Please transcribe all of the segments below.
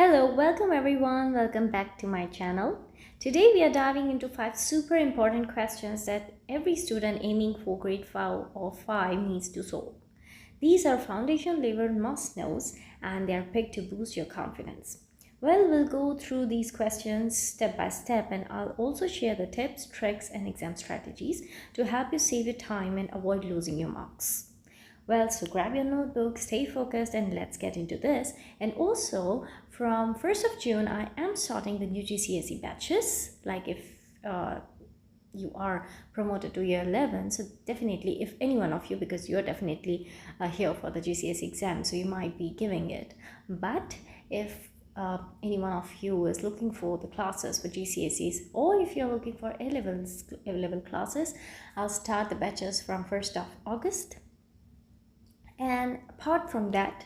Hello, welcome everyone, welcome back to my channel. Today we are diving into 5 super important questions that every student aiming for grade 5 or 5 needs to solve. These are foundation level must-knows and they are picked to boost your confidence. Well, we'll go through these questions step by step, and I'll also share the tips, tricks and exam strategies to help you save your time and avoid losing your marks. Well, so grab your notebook, stay focused, and let's get into this. And also, from 1st of June, I am starting the new GCSE batches. Like if you are promoted to year 11, so definitely if any one of you, because you're definitely here for the GCSE exam, so you might be giving it. But if any one of you is looking for the classes for GCSEs, or if you're looking for A-level classes, I'll start the batches from 1st of August. And apart from that,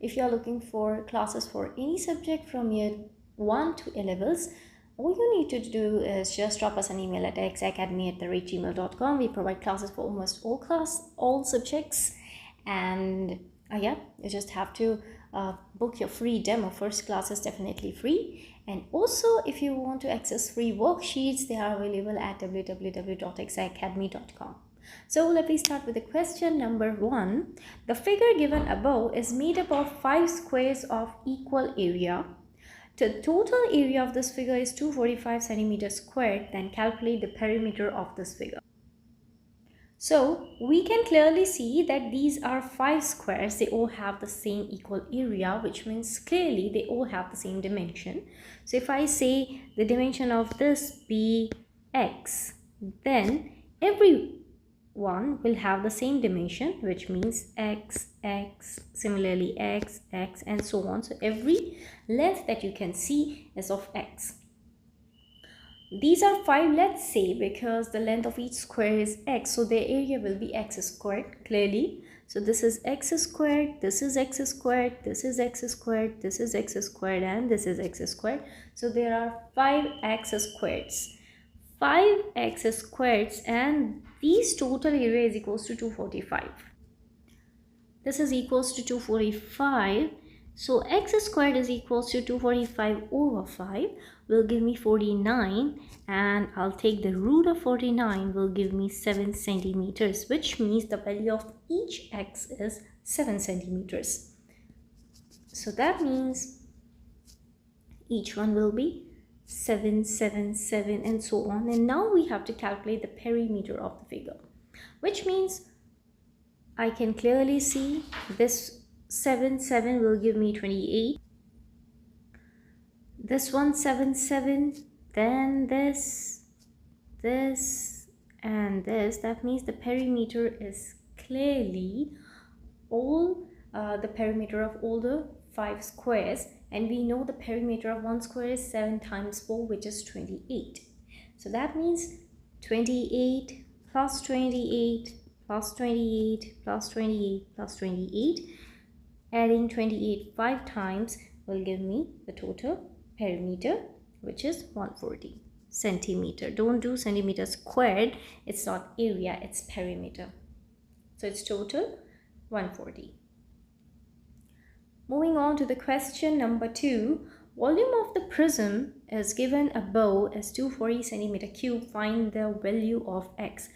if you're looking for classes for any subject from year 1 to A-levels, all you need to do is just drop us an email at edexacademy@gmail.com. We provide classes for almost all subjects, and yeah, you just have to book your free demo. First class is definitely free, and also if you want to access free worksheets, they are available at www.edexacademy.com. So let me start with the question number 1. The figure given above is made up of 5 squares of equal area. The total area of this figure is 245 centimeters squared. Then calculate the perimeter of this figure. So we can clearly see that these are 5 squares. They all have the same equal area, which means clearly they all have the same dimension. So if I say the dimension of this be x, then every one will have the same dimension, which means x, x, similarly x, x, and so on. So every length that you can see is of x. These are 5, let's say, because the length of each square is x, so their area will be x squared clearly. So this is x squared, this is x squared, this is x squared, this is x squared, and this is x squared. So there are 5 x squareds. 5x squareds, and these total area is equals to 245. This is equals to 245. So x squared is equals to 245 over 5 will give me 49, and I'll take the root of 49 will give me 7 centimeters, which means the value of each x is 7 centimeters. So that means each one will be 7, 7, 7, and so on. And now we have to calculate the perimeter of the figure, which means I can clearly see this 7, 7 will give me 28. This one 7, 7, then this, and this. That means the perimeter is clearly all the perimeter of all the 5 squares. And we know the perimeter of one square is 7 times 4, which is 28. So that means 28 plus 28 plus 28 plus 28 plus 28. Adding 28 5 times will give me the total perimeter, which is 140 centimeter. Don't do centimeter squared. It's not area, it's perimeter. So it's total 140. Moving on to the question number 2. Volume of the prism is given above as 240 centimeter cube. Find the value of x.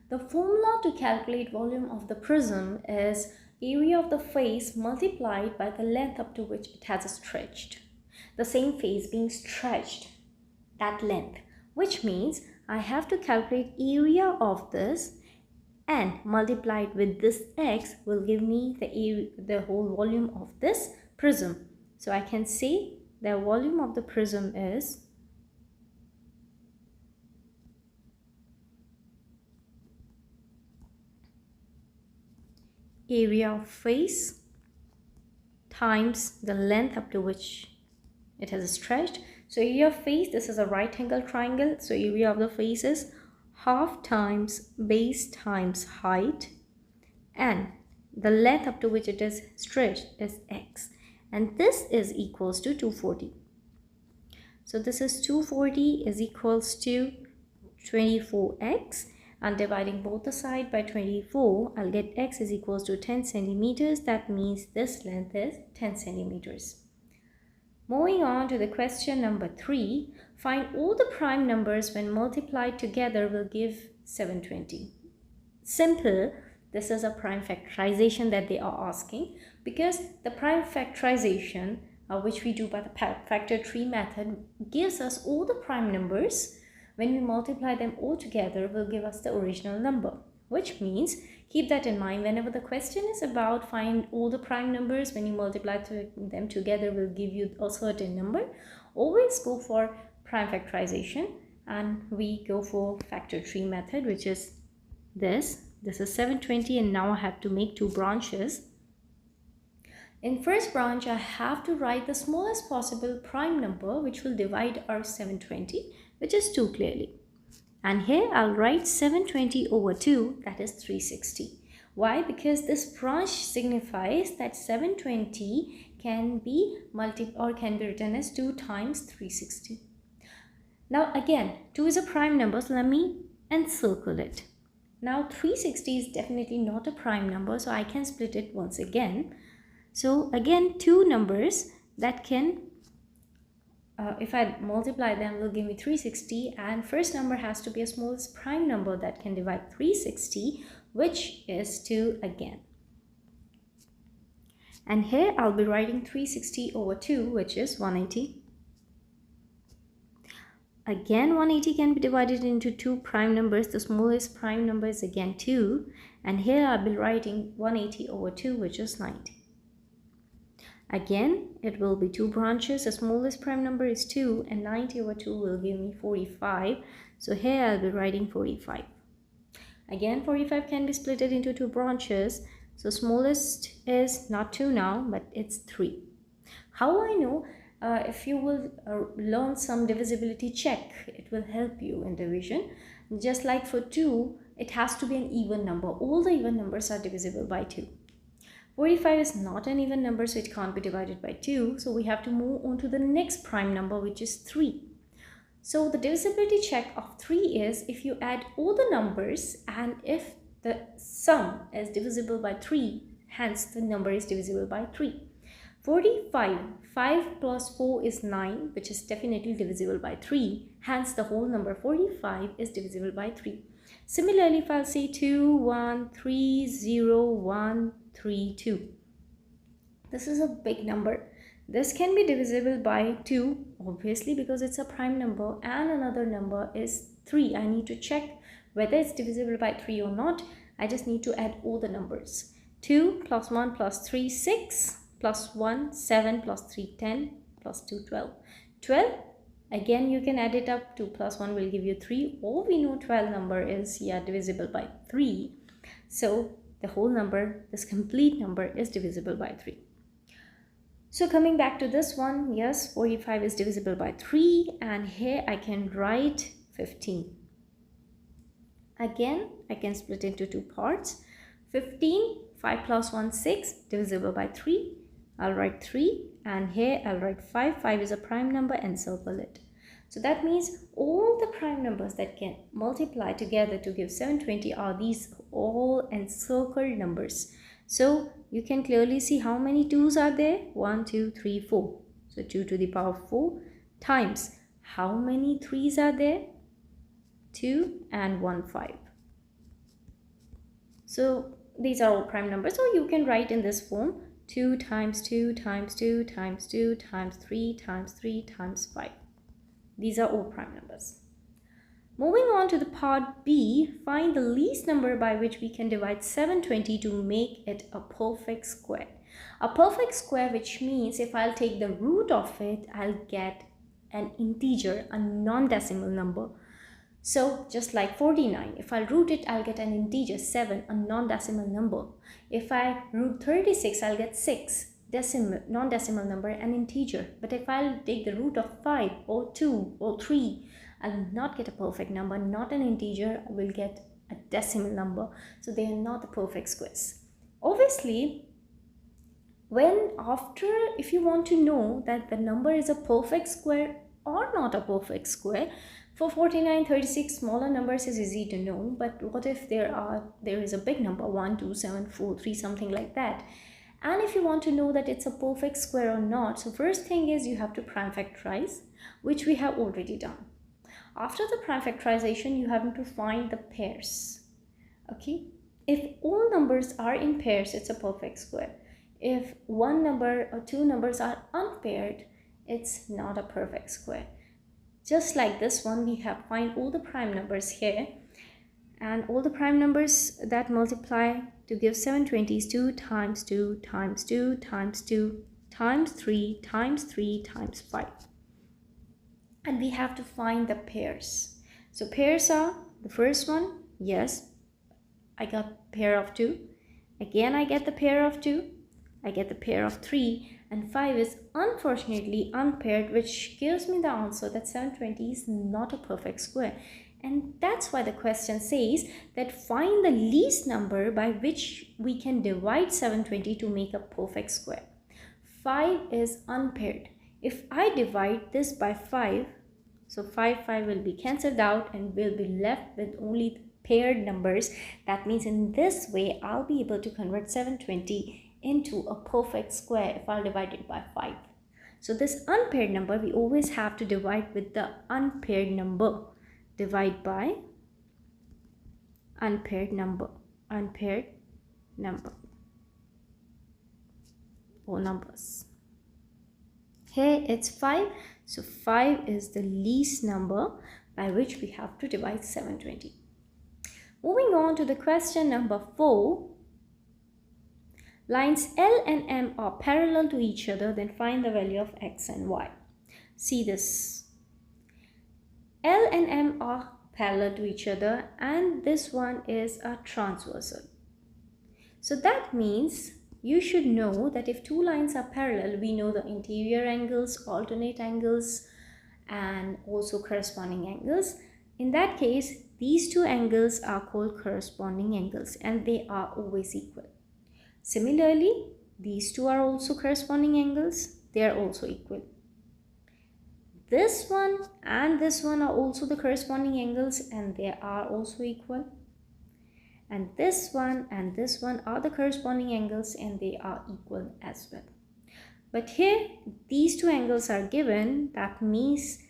The formula to calculate volume of the prism is area of the face multiplied by the length up to which it has stretched. The same face being stretched, that length, which means I have to calculate area of this, and multiplied with this x will give me the whole volume of this prism. So I can say the volume of the prism is area of face times the length up to which it has stretched. So area of face, this is a right angle triangle, so area of the face is half times base times height, and the length up to which it is stretched is x, and this is equals to 240. So this is 240 is equals to 24x, and dividing both the side by 24, I'll get x is equals to 10 centimeters. That means this length is 10 centimeters. Moving on to the question number 3, find all the prime numbers when multiplied together will give 720. Simple, this is a prime factorization that they are asking, because the prime factorization, which we do by the factor tree method, gives us all the prime numbers. When we multiply them all together will give us the original number, which means keep that in mind. Whenever the question is about find all the prime numbers when you multiply them together will give you a certain number, always go for prime factorization, and we go for factor tree method, which is this is 720, and now I have to make 2 branches. In first branch I have to write the smallest possible prime number which will divide our 720, which is 2 clearly. And here I'll write 720 over 2, that is 360. Why? Because this branch signifies that 720 can be written as 2 times 360. Now again, 2 is a prime number, so let me encircle it. Now 360 is definitely not a prime number, so I can split it once again. So again, 2 numbers that can, if I multiply them, will give me 360, and first number has to be a smallest prime number that can divide 360, which is 2 again. And here I'll be writing 360 over 2, which is 180. Again, 180 can be divided into 2 prime numbers. The smallest prime number is again 2, and here I'll be writing 180 over 2, which is 90. Again, it will be 2 branches. The smallest prime number is 2, and 90 over 2 will give me 45. So here I'll be writing 45. Again, 45 can be split into 2 branches. So smallest is not 2 now, but it's 3. How I know? If you will learn some divisibility check, it will help you in division. Just like for 2, it has to be an even number. All the even numbers are divisible by 2. 45 is not an even number, so it can't be divided by 2. So we have to move on to the next prime number, which is 3. So the divisibility check of 3 is if you add all the numbers and if the sum is divisible by 3, hence the number is divisible by 3. 45, 5 plus 4 is 9, which is definitely divisible by 3. Hence the whole number 45 is divisible by 3. Similarly, if I'll say 2, 1, 3, 0, 1, 3, 2. This is a big number. This can be divisible by 2, obviously, because it's a prime number, and another number is 3. I need to check whether it's divisible by 3 or not. I just need to add all the numbers. 2 plus 1 plus 3, 6. Plus 1, 7, plus 3, 10, plus 2, 12. 12, again you can add it up. 2 plus 1 will give you 3. Or we know 12 number is divisible by 3. So the whole number, this complete number is divisible by 3. So coming back to this one, yes, 45 is divisible by 3, and here I can write 15. Again, I can split into 2 parts. 15, 5 plus 1, 6, divisible by 3. I'll write 3, and here I'll write 5. 5 is a prime number, and circle it. So that means all the prime numbers that can multiply together to give 720 are these all encircled numbers. So you can clearly see how many 2's are there. 1, 2, 3, 4. So 2 to the power 4 times how many 3's are there? 2 and 1, 5. So these are all prime numbers. So you can write in this form 2 times 2 times 2 times 2 times 3 times 3 times 5. These are all prime numbers. Moving on to the part B, find the least number by which we can divide 720 to make it a perfect square. A perfect square, which means if I'll take the root of it, I'll get an integer, a non-decimal number. So just like 49, if I root it, I'll get an integer 7, a non-decimal number. If I root 36, I'll get 6, non-decimal number, an integer. But if I'll take the root of 5 or 2 or 3, I'll not get a perfect number, not an integer. I will get a decimal number. So they are not the perfect squares. Obviously, if you want to know that the number is a perfect square or not a perfect square, for 49, 36, smaller numbers is easy to know. But what if there is a big number, 1, 2, 7, 4, 3, something like that? And if you want to know that it's a perfect square or not, so first thing is you have to prime factorize, which we have already done. After the prime factorization, you have to find the pairs. Okay, if all numbers are in pairs, it's a perfect square. If one number or two numbers are unpaired, it's not a perfect square. Just like this one, we have find all the prime numbers here, and all the prime numbers that multiply to give 720 is 2 times 2 times 2 times 2 times 3 times 3 times 5. And we have to find the pairs. So pairs are the first one, yes, I got pair of 2. Again, I get the pair of 2. I get the pair of 3. And 5 is unfortunately unpaired, which gives me the answer that 720 is not a perfect square. And that's why the question says that find the least number by which we can divide 720 to make a perfect square. 5 is unpaired. If I divide this by 5, so 5 will be cancelled out and we'll be left with only paired numbers. That means in this way, I'll be able to convert 720 into a perfect square if I'll divide it by 5. So this unpaired number, we always have to divide with the unpaired number. Divide by unpaired number or numbers. Here it's 5, so 5 is the least number by which we have to divide 720. Moving on to the question number 4. Lines L and M are parallel to each other, then find the value of x and y. See this. L and M are parallel to each other and this one is a transversal. So that means you should know that if two lines are parallel, we know the interior angles, alternate angles, and also corresponding angles. In that case, these two angles are called corresponding angles and they are always equal. Similarly, these two are also corresponding angles, they are also equal. This one and this one are also the corresponding angles and they are also equal. And this one and this one are the corresponding angles and they are equal as well. But here, these two angles are given, that means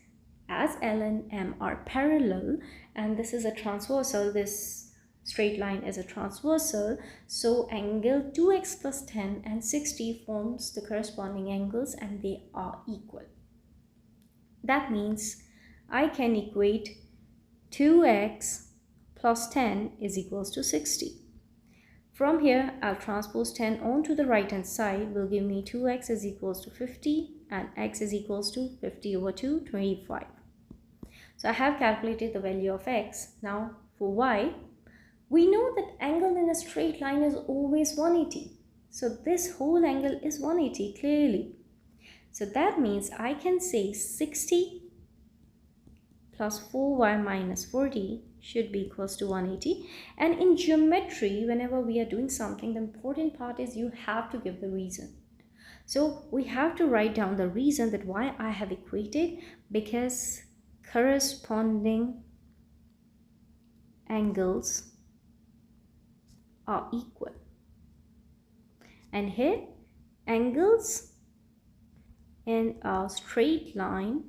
as L and M are parallel and this is a transversal, this straight line is a transversal, so angle 2x plus 10 and 60 forms the corresponding angles and they are equal. That means I can equate 2x plus 10 is equals to 60. From here, I'll transpose 10 onto the right hand side, will give me 2x is equals to 50 and x is equals to 50 over 2, 25. So I have calculated the value of x. Now for y, we know that angle in a straight line is always 180. So this whole angle is 180 clearly. So that means I can say 60 plus 4y minus 40 should be equals to 180. And in geometry, whenever we are doing something, the important part is you have to give the reason. So we have to write down the reason that why I have equated, because corresponding angles are equal. And here, angles in a straight line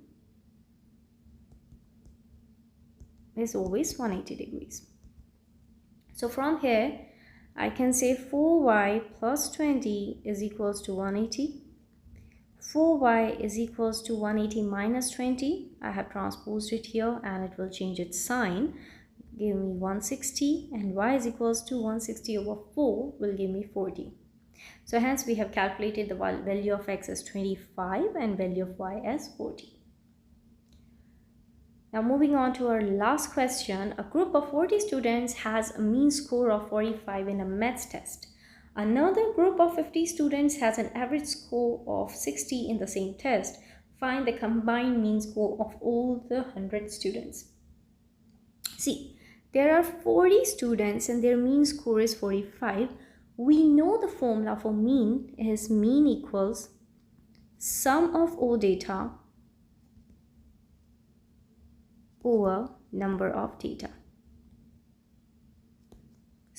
is always 180 degrees. So from here, I can say 4y plus 20 is equals to 180. 4y is equals to 180 minus 20. I have transposed it here and it will change its sign. Give me 160 and y is equals to 160 over 4 will give me 40. So hence we have calculated the value of x as 25 and value of y as 40. Now moving on to our last question. A group of 40 students has a mean score of 45 in a maths test. Another group of 50 students has an average score of 60 in the same test. Find the combined mean score of all the 100 students. See, there are 40 students and their mean score is 45. We know the formula for mean is mean equals sum of all data over number of data.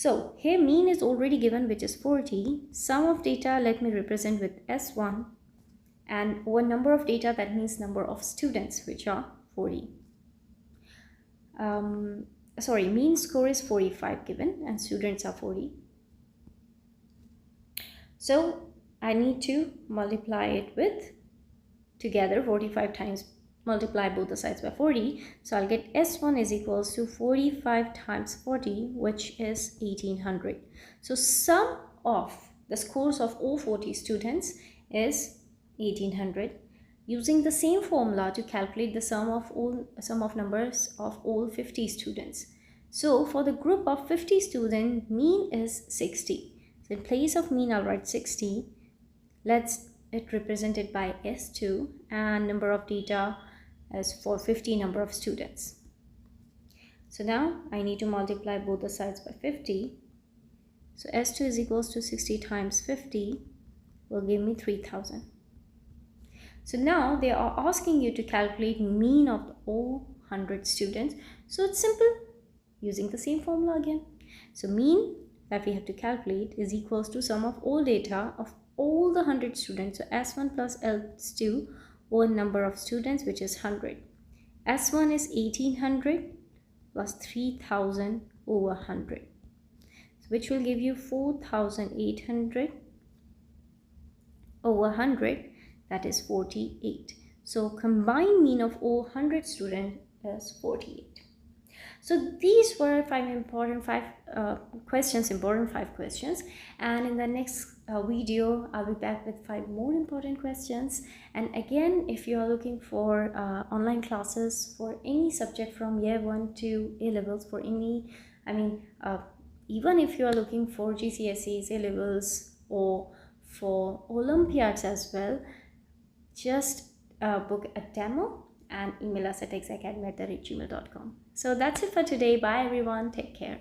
So here mean is already given, which is 40. Sum of data, let me represent with S1, and over number of data, that means number of students, which are 40. Mean score is 45 given and students are 40. So I need to multiply it with together 45 times, multiply both the sides by 40. So I'll get S1 is equals to 45 times 40, which is 1800. So sum of the scores of all 40 students is 1800. Using the same formula to calculate the sum of numbers of all 50 students. So for the group of 50 students, mean is 60. So in place of mean, I'll write 60. Let's it represented by S2, and number of data as for 50 number of students. So now I need to multiply both the sides by 50. So S2 is equals to 60 times 50 will give me 3000. So now they are asking you to calculate mean of all 100 students. So it's simple, using the same formula again. So mean that we have to calculate is equals to sum of all data of all the 100 students. So S1 plus S2 over number of students, which is 100. S1 is 1800 plus 3000 over 100, which will give you 4800 over 100, that is 48. So combined mean of all 100 students is 48. So these were five questions, and in the next video I'll be back with 5 more important questions. And again, if you are looking for online classes for any subject from year 1 to A levels, for any, even if you are looking for GCSEs, A levels, or for Olympiads as well, just book a demo and email us at edexacademy@gmail.com. So that's it for today. Bye everyone. Take care.